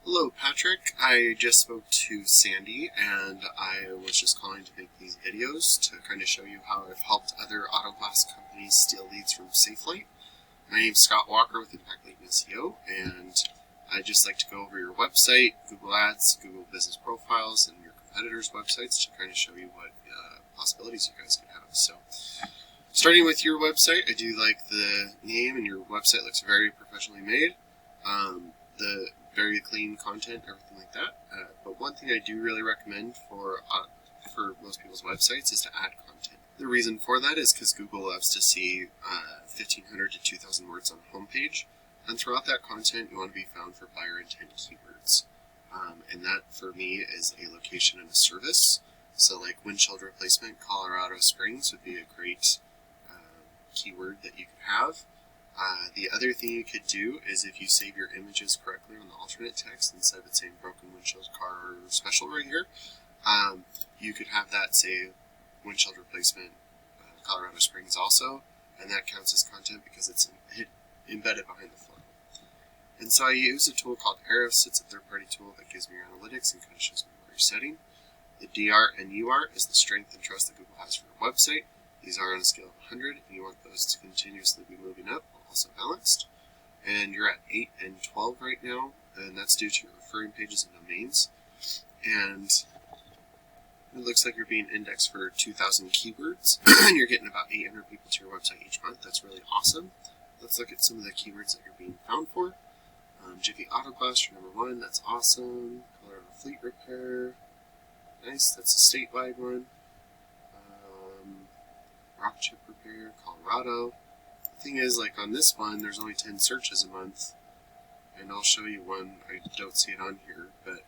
Hello, Patrick. I just spoke to Sandy, and I was just calling to make these videos to kind of show you how I've helped other auto glass companies steal leads from SafeLight. My name's Scott Walker with Impact Latent SEO, and I'd just like to go over your website, Google Ads, Google Business Profiles, and your competitors' websites to kind of show you what possibilities you guys can have. So, starting with your website, I do like the name, and your website looks very professionally made. The very clean content, everything like that. But one thing I do really recommend for most people's websites is to add content. The reason for that is because Google loves to see 1,500 to 2,000 words on a homepage, and throughout that content you want to be found for buyer intent keywords. And that for me is a location and a service. So like windshield replacement, Colorado Springs would be a great keyword that you could have. The other thing you could do is if you save your images correctly on the alternate text, instead of it saying broken windshield car special right here, you could have that say windshield replacement Colorado Springs also, and that counts as content because it's embedded behind the flow. And so I use a tool called Ahrefs. It's a third-party tool that gives me your analytics and kind of shows me where you're setting. The DR and UR is the strength and trust that Google has for your website. These are on a scale of 100, and you want those to continuously be moving up, also balanced. And you're at 8 and 12 right now, and that's due to your referring pages and domains. And it looks like you're being indexed for 2,000 keywords, and you're getting about 800 people to your website each month. That's really awesome. Let's look at some of the keywords that you're being found for. Jiffy Auto Glass, you're number 1. That's awesome. Colorado Fleet Repair. Nice. That's a statewide one. Rock chip repair, Colorado. The thing is, like on this one, there's only 10 searches a month, and I'll show you one. I don't see it on here, but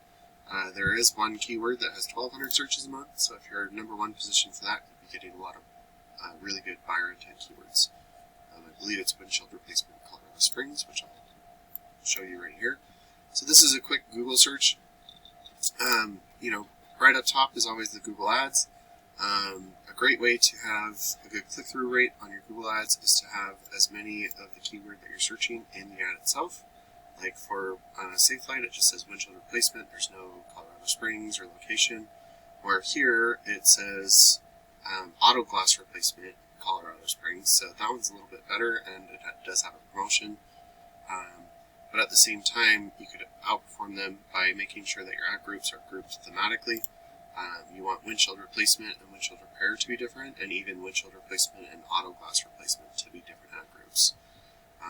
there is one keyword that has 1,200 searches a month. So if you're number 1 position for that, you'll be getting a lot of really good buyer intent keywords. I believe it's windshield replacement in Colorado Springs, which I'll show you right here. So this is a quick Google search. Right up top is always the Google Ads. A great way to have a good click-through rate on your Google Ads is to have as many of the keyword that you're searching in the ad itself. Like for SafeLight, it just says windshield replacement. There's no Colorado Springs or location. Where here it says auto glass replacement, Colorado Springs. So that one's a little bit better, and it does have a promotion. But at the same time, you could outperform them by making sure that your ad groups are grouped thematically. You want windshield replacement and windshield repair to be different, and even windshield replacement and auto glass replacement to be different ad groups.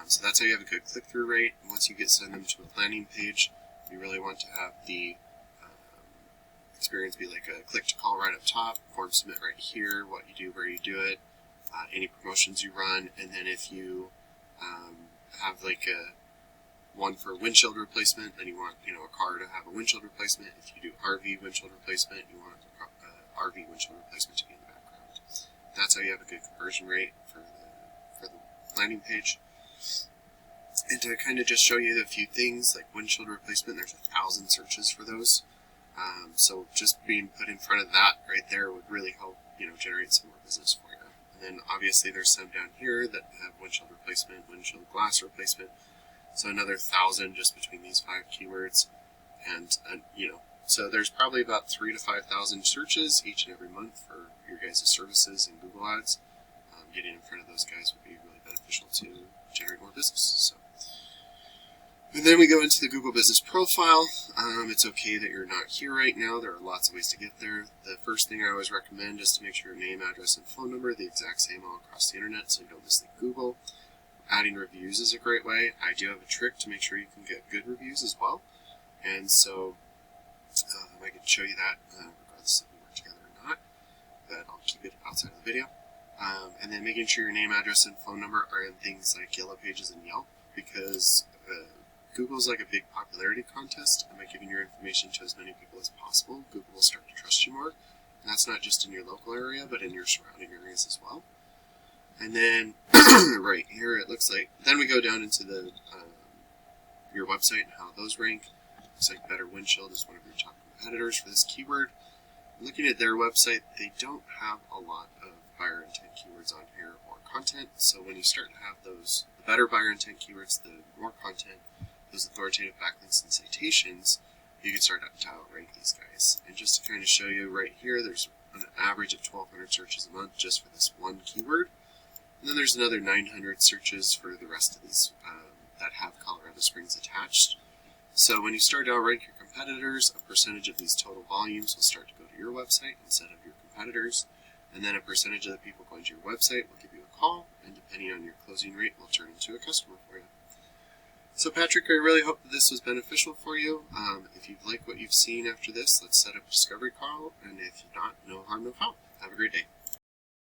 So that's how you have a good click-through rate. And once you send them to a landing page, you really want to have the experience be like a click to call right up top, form submit right here, what you do, where you do it, any promotions you run, and then if you have like a one for windshield replacement, then you want a car to have a windshield replacement. If you do RV windshield replacement, you want RV windshield replacement to be in the background. That's how you have a good conversion rate for the landing page. And to kind of just show you a few things like windshield replacement, there's 1,000 searches for those. So just being put in front of that right there would really help generate some more business for you. And then obviously there's some down here that have windshield replacement, windshield glass replacement. So another 1,000 just between these 5 keywords, and so there's probably about 3,000 to 5,000 searches each and every month for your guys' services and Google Ads. Getting in front of those guys would be really beneficial to generate more business. And then we go into the Google Business Profile. It's okay that you're not here right now. There are lots of ways to get there. The first thing I always recommend is to make sure your name, address, and phone number are the exact same all across the internet, so you don't mislead Google. Adding reviews is a great way. I do have a trick to make sure you can get good reviews as well. And so I can show you that regardless if we work together or not, but I'll keep it outside of the video. And then making sure your name, address, and phone number are in things like Yellow Pages and Yelp, because Google's like a big popularity contest, and by giving your information to as many people as possible, Google will start to trust you more. And that's not just in your local area, but in your surrounding areas as well. And then right here, it looks like, then we go down into the your website and how those rank. Looks like Better Windshield is one of your top competitors for this keyword. Looking at their website, they don't have a lot of buyer intent keywords on here or content. So when you start to have those, the better buyer intent keywords, the more content, those authoritative backlinks and citations, you can start to outrank these guys. And just to kind of show you right here, there's an average of 1,200 searches a month just for this one keyword. And then there's another 900 searches for the rest of these that have Colorado Springs attached. So when you start to outrank your competitors, a percentage of these total volumes will start to go to your website instead of your competitors. And then a percentage of the people going to your website will give you a call, and depending on your closing rate, will turn into a customer for you. So Patrick, I really hope that this was beneficial for you. If you like what you've seen after this, let's set up a discovery call, and if not, no harm, no foul. Have a great day.